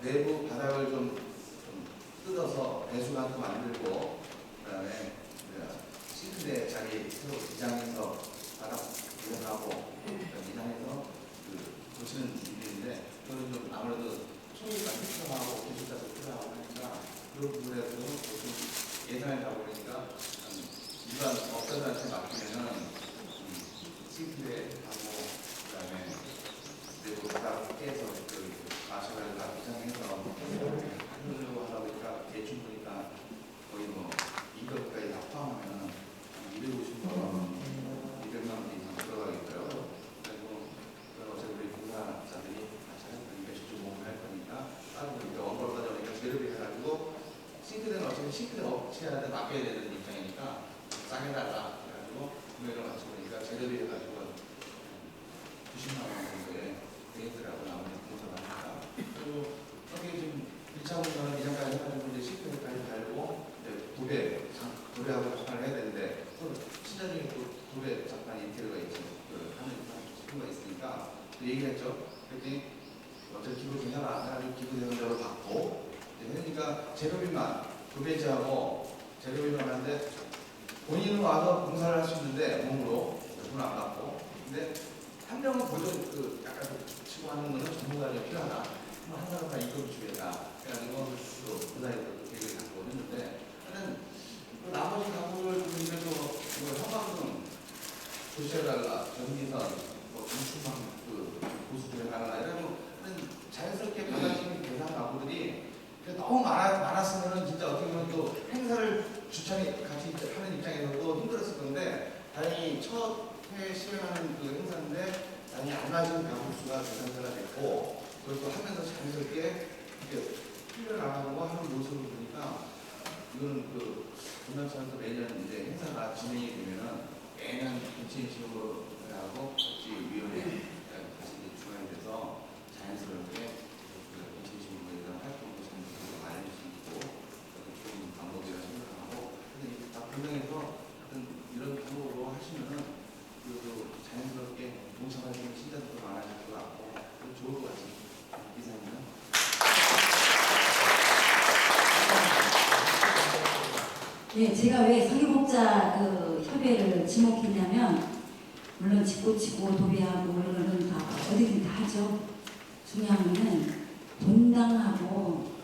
내부 바닥을 좀 뜯어서 배수관도 만들고, 그다음에 싱크대 자리 새로 디자인해서 바닥 디자인하고 디자인해서 고치는 일인데, 그거는 좀 아무래도 초기가 필요하고 기술자도 필요하고 하니까 그런 부분에 대해서 좀 예산을 잡으니까 일반 업자들한테 맡기면은 싱크대하고 그다음에 내부 바닥 깨서 마셔가지고 비상해서 하려고 하다 보니까 대충 보니까 거의 뭐 200까지 다 포함하면 250만 원, 200만 원 이상 들어가겠더라고요. 그리고 어차피 우리 공사자들이 같이 할 거니까 직접 몸을 할 거니까 따로 보니까 원고로 따져보니까 재료비 해가지고 싱크대는 어차피 싱크대 업체한테 맡겨야 되는 입장이니까 싸게 달라 그래가지고 금액을 맞춰보니까 재료비 해가지고 90만 원 정도에 되겠더라고요. 아무리 공사를 하니까. 그리고 여기 지금 1차 공사는 이전까지 해가지고 이제 싱크대까지 달고 도배하고 작판을 해야 되는데 또 시장에 또 도배 작판 인테리어가 있지 하는 식구가 있으니까 또 얘기를 했죠. 그랬더니 어차피 기부 괜찮아 해가지고 기부 대상자로 받고 그러니까 재료비만 도배지하고 재료비만 하는데 본인은 와서 공사를 할 수 있는데 몸으로 돈 안 받고, 근데 한 명은 보존 약간 치고 하는 거는 전문가가 필요하다. 한 사람 다 인건비 주겠다. 그래가지고 그 사이에 또 계획을 갖고 했는데, 하여튼 나머지 가구를 그래도 현관은 조시해달라, 전기선, 중추망 보수해달라 이러면 자연스럽게 받아지는 대상 가구들이 너무 많았으면 진짜 어떻게 보면 또 행사를 주차에 같이 하는 입장에서도 힘들었을 건데, 다행히 첫 회 시행하는 그 행사인데 다행히 안 맞은 가구 수가 대상자가 됐고, 그걸 또 하면서 자연스럽게 이렇게 훈련을 안 하고 하는 모습을 보니까 이거는 분당시에서 매년 이제 행사가 진행이 되면은 매년 인체인식으로 하고 복지위원회 다시 중앙이 돼서 자연스럽게 인체인식으로 대한 활동도 마련할 수 있고 좋은 방법이라 생각하고, 근데 분당에서 이런 방법으로 하시면은 자연스럽게 동참하시는 신자들도 많아질 것 같고 좋을 것 같습니다. 이상입니다. 네, 제가 왜 사회복자 협의회를 지목했냐면, 물론 짓고 치고 도배하고 이런 거는 다 어디든 다 하죠. 중요한 거는 본당하고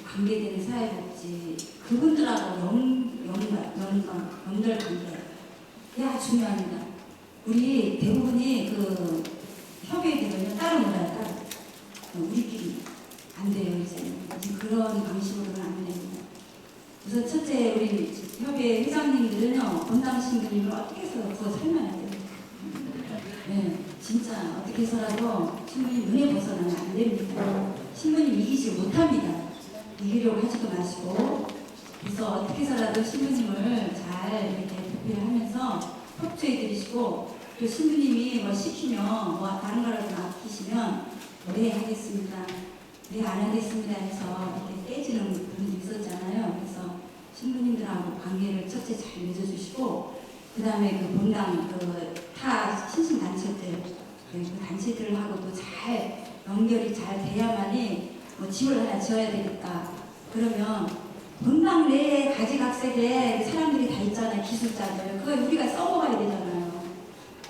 관계되는 사회복지 그분들하고 연결 관계가 중요합니다. 우리 대부분이 협의회들은요 따로 놀아요. 따로 우리끼리 안 돼요. 이제 그런 방식으로는 안 됩니다. 우선 첫째, 우리 협의회 회장님들은요 본당 신부님을 어떻게 해서 그거 설명해야 돼요. 네, 진짜 어떻게 해서라도 신부님 눈에 벗어나면 안 됩니다. 신부님 이기지 못합니다. 이기려고 하지도 마시고, 그래서 어떻게 해서라도 신부님을 잘 이렇게 대표를 하면서 협조해 드리시고, 또 신부님이 뭐 시키면 뭐 다른 거라도 맡기시면 네 하겠습니다, 네 안 하겠습니다 해서 이렇게 떼지는 분이 있었잖아요. 그래서 신부님들하고 관계를 첫째 잘 맺어주시고, 그 다음에 본당 타 신신단체들 그 단체들하고도 잘 연결이 잘 돼야만이 뭐 집을 하나 지어야 되겠다. 그러면 본당 내에 가지각색에 사람들이 다 있잖아요. 기술자들. 그걸 우리가 써먹어야 되잖아요.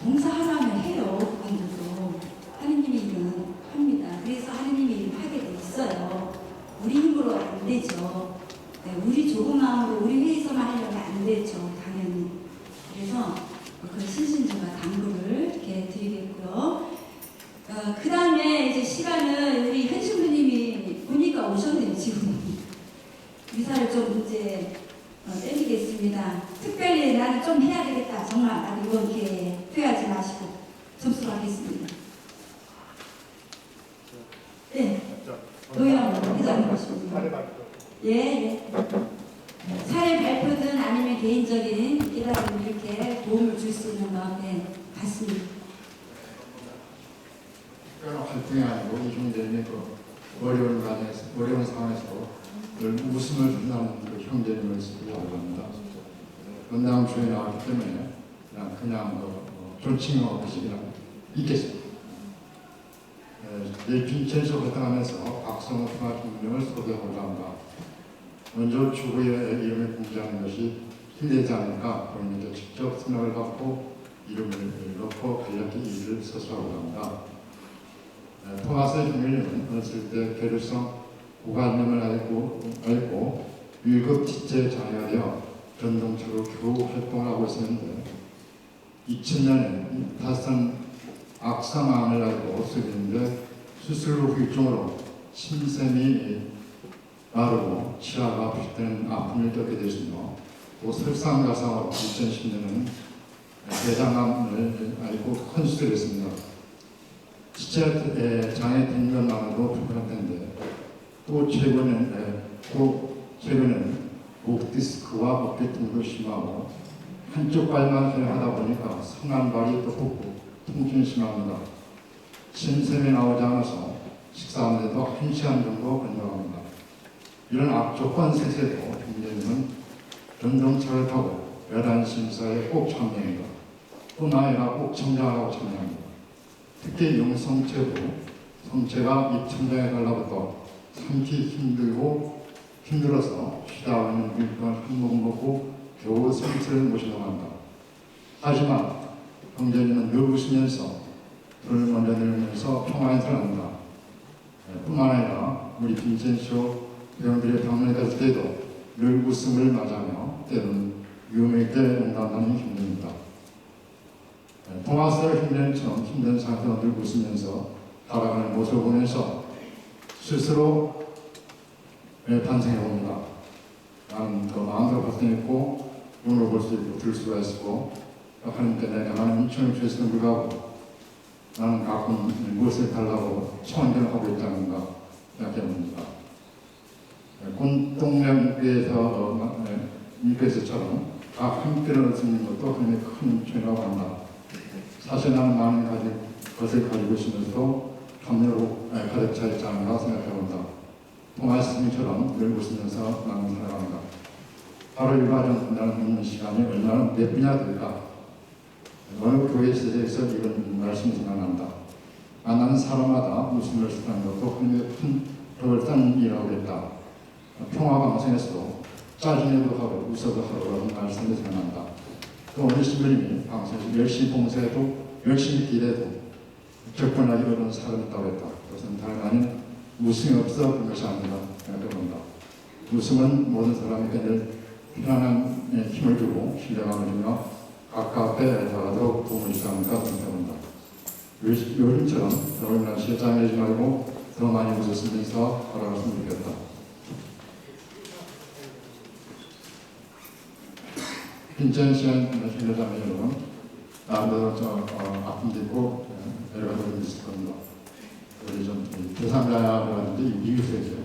봉사하라면 해요. 그분들도. 하느님의 일은 합니다. 그래서 하느님의 일을 하게 돼 있어요. 우리 힘으로 안 되죠. 네, 우리 조금 마음으로 우리 회의서만 하려면 안 되죠. 당연히. 그래서 그 신신주가 당부를 이렇게 드리겠고요. 그 다음에 이제 시간은 우리 현신부님이 보니까 오셨네요. 지금. 미사를 좀 이제 땡기겠습니다. 특별히 나는 좀 해야 되겠다. 정말 나도 이번 기회에 후회하지 마시고 점수를 하겠습니다. 네. 노영 회장님 오십니다. 예, 예. 사회 발표든 아니면 개인적인 깨달음 이렇게 도움을 줄 수 있는 마음에 같습니다. 특별한 활동이 아니고 이 형제님이 그 어려운 과정에서, 어려운 상황에서 늘 웃음을 준다는 그 형제님을 생각합니다. 건강 주에 나왔기 때문에 그냥 존칭 없이 그냥 있겠습니다. 내 빈첸쇼 활동하면서 박성호 통합혁명을 소개하고자 합니다. 먼저 주부의 이름에 공개하는 것이 힘들지 않을까 본인에게 직접 생각을 갖고 이름을 넣고 간략히 일을 서술하고자 합니다. 토마스 혁명은 어렸을 때 게르성 고관념을 알고 유급 지체 장애가 되어 전동차로 겨우 활동을 하고 있었는데 2000년에 타선 악성암을 알고 수술했는데 수술 후 후유증으로 심샘이 마르고 치아가 부식되는 아픔을 겪게 되었으며 또 설상가상으로 2010년에는 대장암을 앓고 큰 수술을 했습니다. 지체 장애 된 것만으로 불편할 텐데 또 최근에는 목 디스크와 어깨통도 심하고 한쪽 발만 사용하다 보니까 성안발이 또 붓고 통증이 심합니다. 심샘이 나오지 않아서 식사하는데도 1시간 정도 걸려갑니다. 이런 악조건 세세도 경제님은 전동차를 타고 여단 심사에 꼭 참여합니다. 뿐 아니라 꼭 청장하고 참여합니다. 특히 영성체부, 성체가 입천장에 달라붙어 참기 힘들어서 쉬다 오는 물건 한 모금 먹고 겨우 성체를 모시려고 한다. 하지만 형제님은 늘 웃으면서 불을 먼저 내리면서 평화에 살아난다. 뿐만 아니라 우리 빈센쇼 배우들의 방문에 갔을 때도 늘 웃음을 맞으며 때로는 유머있게 농담하는 형제입니다. 토마스 혁명처럼 힘든 상태로 늘 웃으면서 살아가는 모습을 보면서 스스로 반성해봅니다. 나는 더 마음으로 발전했고 눈으로 볼 수 있고 들 수가 있고 하나님께 내가 많은 인천을 주셨음에 불구하고 나는 가끔 무엇을 달라고 청원을 하고 있다는가 생각해봅니다. 곤동명교에서 민교에서처럼 다 함께를 얻는 것도 하나님의 큰 죄라고 한다. 사실 나는 많은 것을 가지고 있으면서도 감로로 가득 차 있지 않은가 생각해본다. 토마스님처럼 늘 웃으면서 나는 살아간다. 바로 이 과정 나는 있는 시간이 얼마나 몇 분이나 될까? 어느 교회에서 이런 말씀이 생각난다. 만나는 사람마다 웃음을 쓰는 것도 하나님의 큰 덕을 쌓는 일이라고 했다. 평화방송에서도 짜증내도 하고 웃어도 하고 라는 말씀이 생각난다. 또 오늘 신부님이 방송에서 열심히 봉사해도 열심히 기대도 적분하기 어려운 사람이 있다고 했다. 그것은 다름 아닌 웃음이 없어 그런 것이 아닌가 생각해본다. 웃음은 모든 사람에게 늘 편안한 힘을 주고 신뢰감을 주며 가깝게 다가도록 도움을 주지 않을까 생각해본다. 요즘처럼 더운 날씨에 짱내지 말고 더 많이 웃었으면서 걸어갔으면 좋겠다. 빈첸시안 신뢰자매 여러분, 나도 아픔도 있고 여러 가지 일이 있을 겁니다. 우리 좀 대상자라든지 미국에서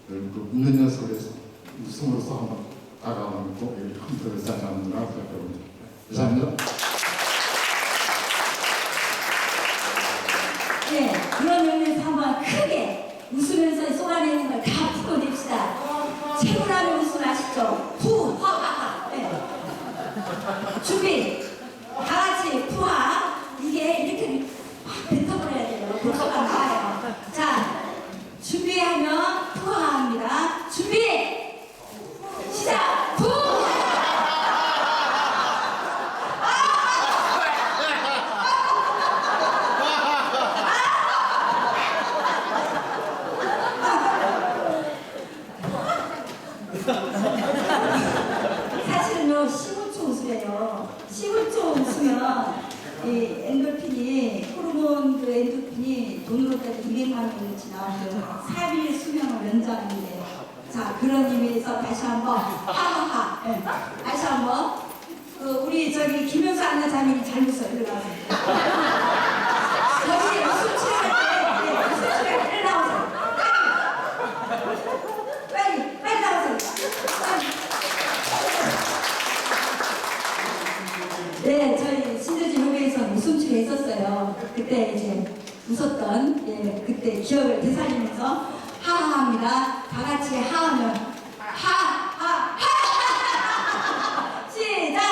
웃는 녀석에서 웃음으로써 한번 다가오고 큰 덕을 쌓지 않는가 생각해봅니다. 감사합니다. 네, 그런 의미에서 한번 크게 웃으면서 쏟아내는 걸 다 풀어냅시다. 최고라는 웃음 아시죠? 푸, 하, 하, 하. 네. 준비. 다 같이 푸하. 이게 이렇게 확 뱉어 200만 지나온 그 4일 수명을 연장하는데 자 그런 의미에서 다시 한번 하하하 네. 다시 한번 우리 저기 김효수 안나자매님 잘 웃어 일로 나오세요. 저기 웃음 치료할 때 웃음 치료할 때 일로 나오세요. 빨리 나오세요. 네, 저희 신도시 교회에서 웃음 치료 했었어요. 그때 이제 웃었던 그때 기억을 되살리면서 하하합니다. 다 같이 하하면 하하하 시작.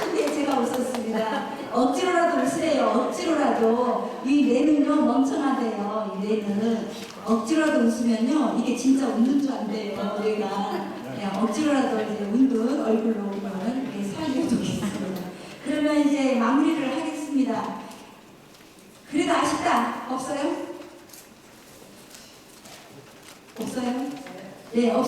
근데 제가 웃었습니다. 억지로라도 웃으래요. 억지로라도 이 뇌는요 멍청하대요. 이 뇌는 억지로라도 웃으면요 이게 진짜 웃는 줄 안돼요. 뇌가 그냥 억지로라도 이제 웃는 얼굴로